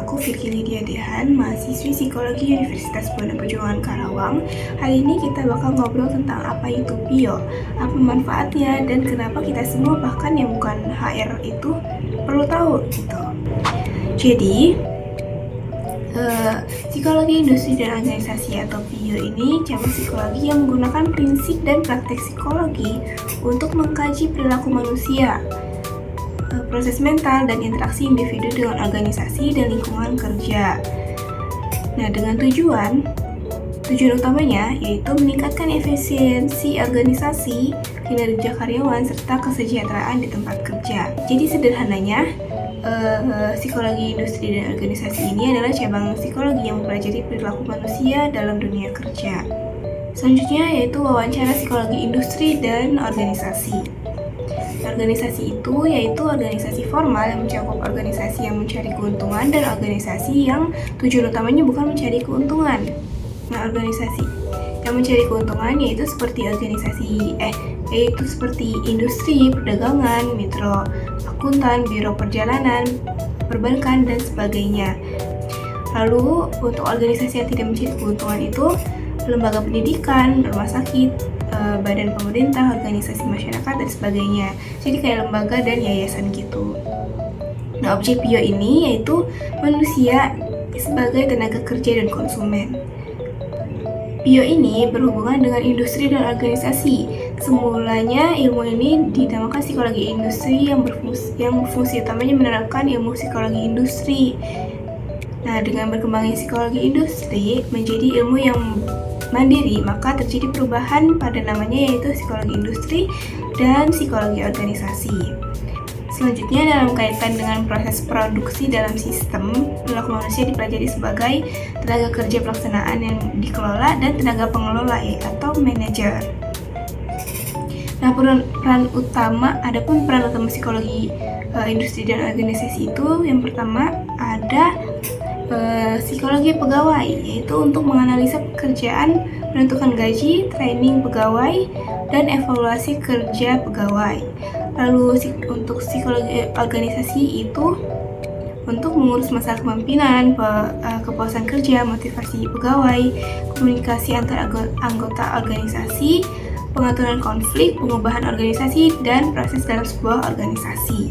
aku Firky Lydia Dehan, mahasiswi Psikologi Universitas Buana Perjuangan Karawang. Hari ini kita bakal ngobrol tentang apa itu PIO, apa manfaatnya, dan kenapa kita semua bahkan yang bukan HR itu perlu tahu gitu. Jadi, Psikologi Industri dan Organisasi atau PIO ini cabang psikologi yang menggunakan prinsip dan praktek psikologi untuk mengkaji perilaku manusia, proses mental dan interaksi individu dengan organisasi dan lingkungan kerja. Nah, dengan tujuan utamanya yaitu meningkatkan efisiensi organisasi, kinerja karyawan, serta kesejahteraan di tempat kerja. Jadi sederhananya, psikologi industri dan organisasi ini adalah cabang psikologi yang mempelajari perilaku manusia dalam dunia kerja. Selanjutnya yaitu wawancara psikologi industri dan organisasi. Organisasi itu yaitu organisasi formal yang mencakup organisasi yang mencari keuntungan dan organisasi yang tujuan utamanya bukan mencari keuntungan. Nah, organisasi yang mencari keuntungan yaitu seperti seperti industri, perdagangan, mitra akuntan, biro perjalanan, perbankan, dan sebagainya. Lalu untuk organisasi yang tidak mencari keuntungan itu lembaga pendidikan, rumah sakit, badan pemerintah, organisasi masyarakat, dan sebagainya. Jadi kayak lembaga dan yayasan gitu. Nah, objek PIO ini yaitu manusia sebagai tenaga kerja dan konsumen. PIO ini berhubungan dengan industri dan organisasi. Semulanya ilmu ini dinamakan psikologi industri yang berfungsi utamanya menerapkan ilmu psikologi industri. Nah, dengan berkembangnya psikologi industri menjadi ilmu yang mandiri, maka terjadi perubahan pada namanya yaitu psikologi industri dan psikologi organisasi. Selanjutnya, dalam kaitan dengan proses produksi dalam sistem, perilaku manusia dipelajari sebagai tenaga kerja pelaksanaan yang dikelola dan tenaga pengelola atau manajer. Nah, peran utama psikologi industri dan organisasi itu yang pertama ada psikologi pegawai, yaitu untuk menganalisa pekerjaan, menentukan gaji, training pegawai, dan evaluasi kerja pegawai. Lalu untuk psikologi organisasi itu untuk mengurus masalah kepemimpinan, kepuasan kerja, motivasi pegawai, komunikasi antar anggota organisasi, pengaturan konflik, pengubahan organisasi, dan proses dalam sebuah organisasi.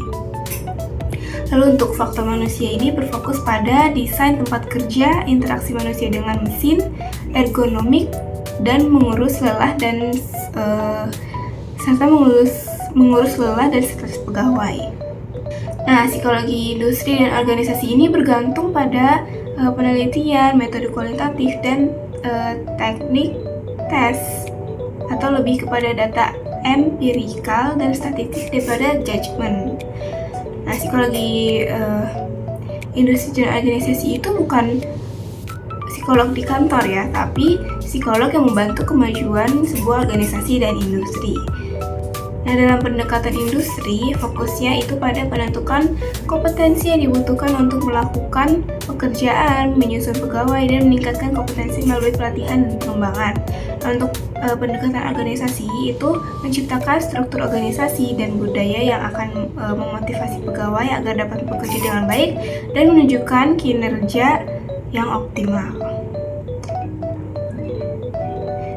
Lalu untuk faktor manusia ini berfokus pada desain tempat kerja, interaksi manusia dengan mesin, ergonomik, dan mengurus lelah dan stres pegawai. Nah, psikologi industri dan organisasi ini bergantung pada penelitian, metode kualitatif, dan teknik tes, atau lebih kepada data empirikal dan statistik daripada judgement. Nah, psikologi industri dan organisasi itu bukan psikolog di kantor ya, tapi psikolog yang membantu kemajuan sebuah organisasi dan industri. Nah, dalam pendekatan industri, fokusnya itu pada penentukan kompetensi yang dibutuhkan untuk melakukan pekerjaan, menyusun pegawai, dan meningkatkan kompetensi melalui pelatihan dan pengembangan. Nah, untuk pendekatan organisasi itu menciptakan struktur organisasi dan budaya yang akan memotivasi pegawai agar dapat bekerja dengan baik dan menunjukkan kinerja yang optimal.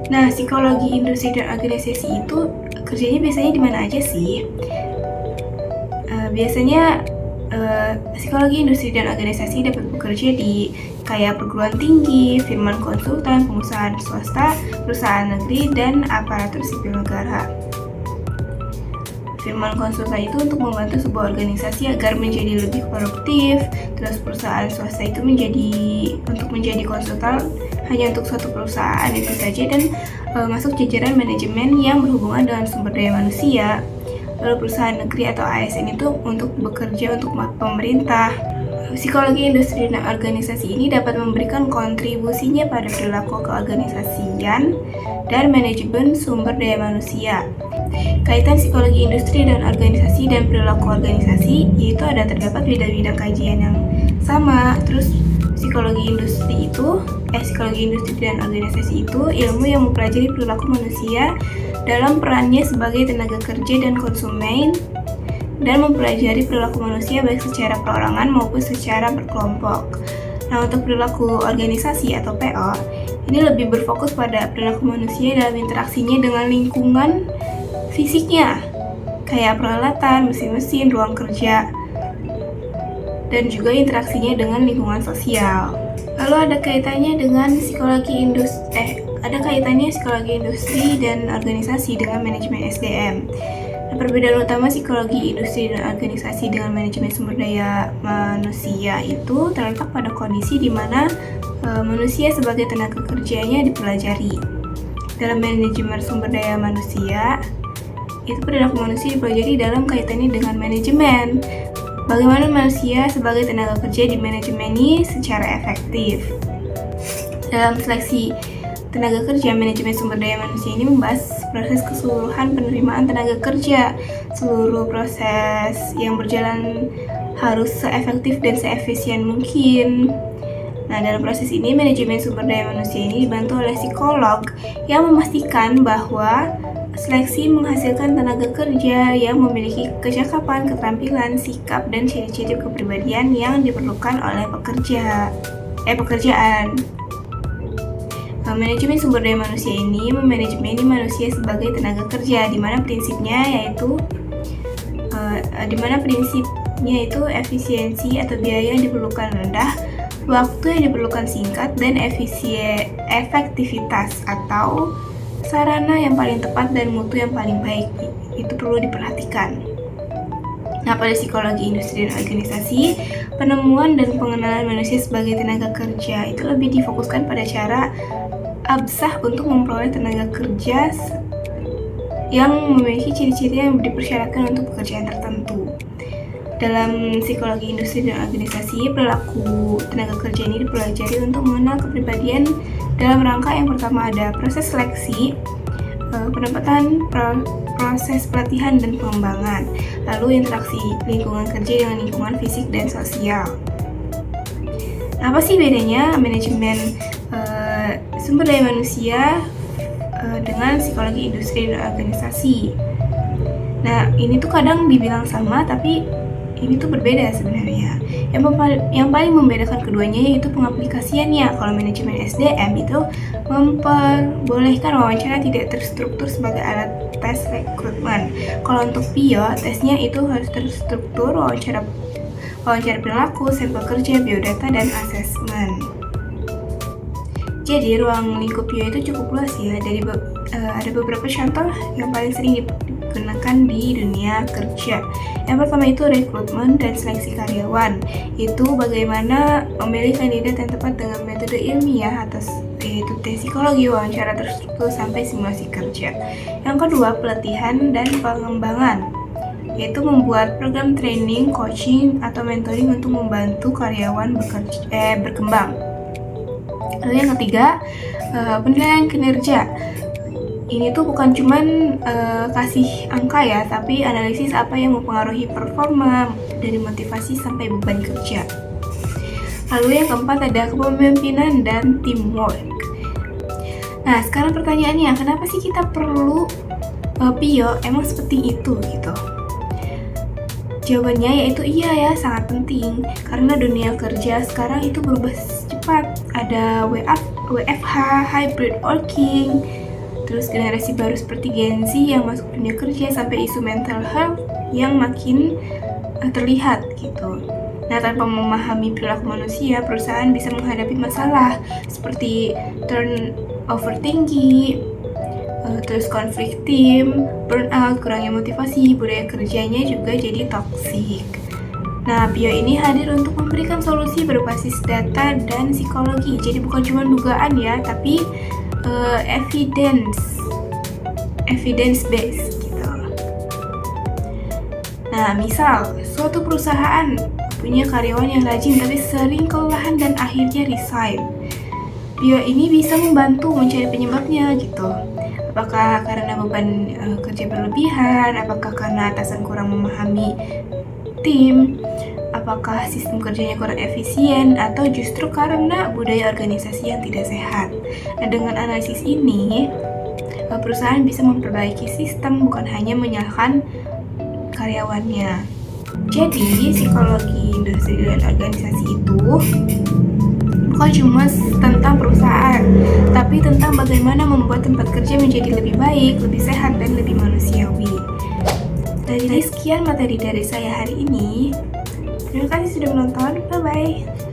Nah, psikologi industri dan organisasi itu kerjanya biasanya di mana aja sih? Biasanya psikologi industri dan organisasi dapat bekerja di kayak perguruan tinggi, firma konsultan, pengusahaan swasta, perusahaan negeri, dan aparatur sipil negara. Firma konsultan itu untuk membantu sebuah organisasi agar menjadi lebih produktif, terus perusahaan swasta itu untuk menjadi konsultan hanya untuk suatu perusahaan itu saja, dan masuk jajaran manajemen yang berhubungan dengan sumber daya manusia. Lalu perusahaan negeri atau ASN itu untuk bekerja untuk pemerintah. Psikologi industri dan organisasi ini dapat memberikan kontribusinya pada perilaku keorganisasian dan manajemen sumber daya manusia. Kaitan psikologi industri dan organisasi dan perilaku organisasi yaitu terdapat bidang-bidang kajian yang sama. Terus psikologi industri dan organisasi itu ilmu yang mempelajari perilaku manusia dalam perannya sebagai tenaga kerja dan konsumen dan mempelajari perilaku manusia baik secara perorangan maupun secara berkelompok. Nah, untuk perilaku organisasi atau PO, ini lebih berfokus pada perilaku manusia dalam interaksinya dengan lingkungan fisiknya, kayak peralatan, mesin-mesin, ruang kerja, dan juga interaksinya dengan lingkungan sosial. Lalu ada kaitannya dengan psikologi industri dan organisasi dengan manajemen SDM. Nah, perbedaan utama psikologi industri dan organisasi dengan manajemen sumber daya manusia itu terletak pada kondisi di mana manusia sebagai tenaga kerjanya dipelajari. Dalam manajemen sumber daya manusia, itu perilaku manusia dipelajari dalam kaitannya dengan manajemen. Bagaimana manusia sebagai tenaga kerja dimanajemeni secara efektif. Dalam seleksi tenaga kerja, manajemen sumber daya manusia ini membahas proses keseluruhan penerimaan tenaga kerja. Seluruh proses yang berjalan harus seefektif dan seefisien mungkin. Nah, dalam proses ini, manajemen sumber daya manusia ini dibantu oleh psikolog yang memastikan bahwa seleksi menghasilkan tenaga kerja yang memiliki kecakapan, keterampilan, sikap, dan ciri-ciri kepribadian yang diperlukan oleh pekerjaan. Manajemen sumber daya manusia ini memanajemeni manusia sebagai tenaga kerja, di mana prinsipnya itu efisiensi atau biaya yang diperlukan rendah, waktu yang diperlukan singkat, dan efektivitas atau sarana yang paling tepat dan mutu yang paling baik itu perlu diperhatikan. Nah, pada psikologi industri dan organisasi, penemuan dan pengenalan manusia sebagai tenaga kerja itu lebih difokuskan pada cara absah untuk memperoleh tenaga kerja yang memiliki ciri-ciri yang dipersyaratkan untuk pekerjaan tertentu. Dalam psikologi industri dan organisasi, perilaku tenaga kerja ini dipelajari untuk mengenal kepribadian dalam rangka yang pertama ada proses seleksi, pendapatan, proses pelatihan dan pengembangan, lalu interaksi lingkungan kerja dengan lingkungan fisik dan sosial. Apa sih bedanya manajemen sumber daya manusia dengan psikologi industri dan organisasi? Nah, ini tuh kadang dibilang sama, tapi ini tuh berbeda sebenarnya. Yang paling membedakan keduanya yaitu pengaplikasiannya. Kalau manajemen SDM itu memperbolehkan wawancara tidak terstruktur sebagai alat tes rekrutmen. Kalau untuk PIO, tesnya itu harus terstruktur, wawancara perilaku, sampel kerja, biodata, dan asesmen. Jadi ruang lingkup PIO itu cukup luas ya. Ada beberapa contoh yang paling sering digunakan di dunia kerja. Yang pertama itu rekrutmen dan seleksi karyawan. Itu bagaimana memilih kandidat yang tepat dengan metode ilmiah yaitu tes psikologi, wawancara terstruktur sampai simulasi kerja. Yang kedua, pelatihan dan pengembangan, yaitu membuat program training, coaching, atau mentoring untuk membantu karyawan berkembang. Lalu yang ketiga, penilaian kinerja. Ini tuh bukan cuman kasih angka ya, tapi analisis apa yang mempengaruhi performa dari motivasi sampai beban kerja. Lalu yang keempat ada kepemimpinan dan teamwork. Nah, sekarang pertanyaannya, kenapa sih kita perlu PIO? Emang seperti itu gitu? Jawabannya yaitu iya ya, sangat penting. Karena dunia kerja sekarang itu berubah cepat. Ada WFH, hybrid working, terus generasi baru seperti Gen Z yang masuk dunia kerja, sampai isu mental health yang makin terlihat gitu. Nah, tanpa memahami perilaku manusia, perusahaan bisa menghadapi masalah seperti turnover tinggi, terus konflik tim, burnout, kurangnya motivasi, budaya kerjanya juga jadi toksik. Nah, PIO ini hadir untuk memberikan solusi berbasis data dan psikologi. Jadi bukan cuma dugaan ya, tapi evidence based gitu. Nah, misal suatu perusahaan punya karyawan yang rajin tapi sering kelelahan dan akhirnya resign. PIO ini bisa membantu mencari penyebabnya gitu. Apakah karena beban kerja berlebihan, apakah karena atasan kurang memahami tim, apakah sistem kerjanya kurang efisien, atau justru karena budaya organisasi yang tidak sehat. Nah, dengan analisis ini, perusahaan bisa memperbaiki sistem, bukan hanya menyalahkan karyawannya. Jadi, psikologi industri dan organisasi itu bukan cuma tentang perusahaan, tapi tentang bagaimana membuat tempat kerja menjadi lebih baik, lebih sehat, dan lebih manusiawi. Dari sekian materi dari saya hari ini. Terima kasih sudah menonton. Bye-bye.